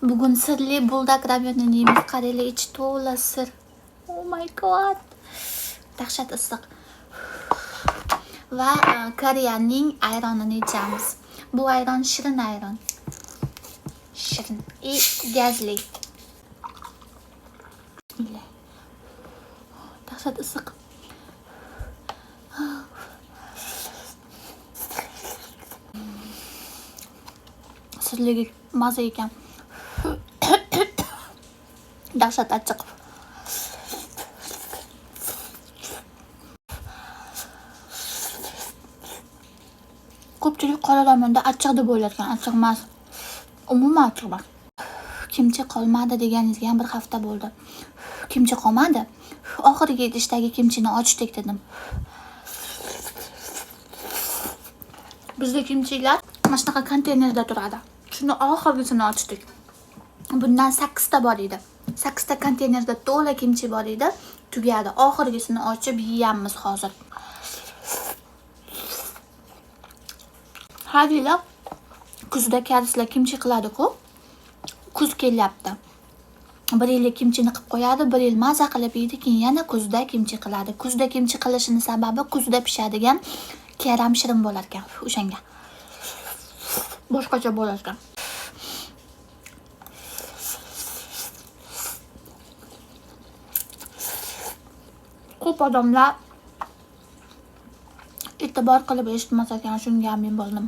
Bugun sirli buldak ravyonini yeymiz. Qaranglar, ichi to'la sir. Oh my god. Dahshat issiq. Va Koreyaning ayronini ichamiz. Bu ayron shirin ayron. Shirin и gazli. Bismillah. Dahshat issiq. Sirligi maza ekan. Dahshat achchiq. Ko'pchilik qora ramonda achchiq deb o'ylarkan, achchiq emas. Umuman achchiq emas. Kimchi qolmadi deganingizga ham bir hafta bo'ldi. Kimchi qolmadi. Oxirgi idishdagi kimchini ochdik dedim. Bizda kimchilar mana shunaqa konteynerda turadi. Shuni oxirgisini ochdik. Bundan 8 ta bor edi. 8 ta konteynerda to'la kimchi bor edi. Tugadi. Oxirgisini ochib yeyamiz hozir. Har yili kuzda karislar kimchi qiladi-ku. Kuz kelyapti. Bir yil kimchini qilib qo'yadi, bir yil maza qilib yeydi, keyin yana kuzda kimchi qiladi. Kuzda kimchi qilishining sababi kuzda pishadigan karam shirin bo'lar ekan. O'shanga. Boshqacha bo'lar ekan. Ko'p odamlar e'tibor qilib eshitmas ekan, shunga men bo'ldim.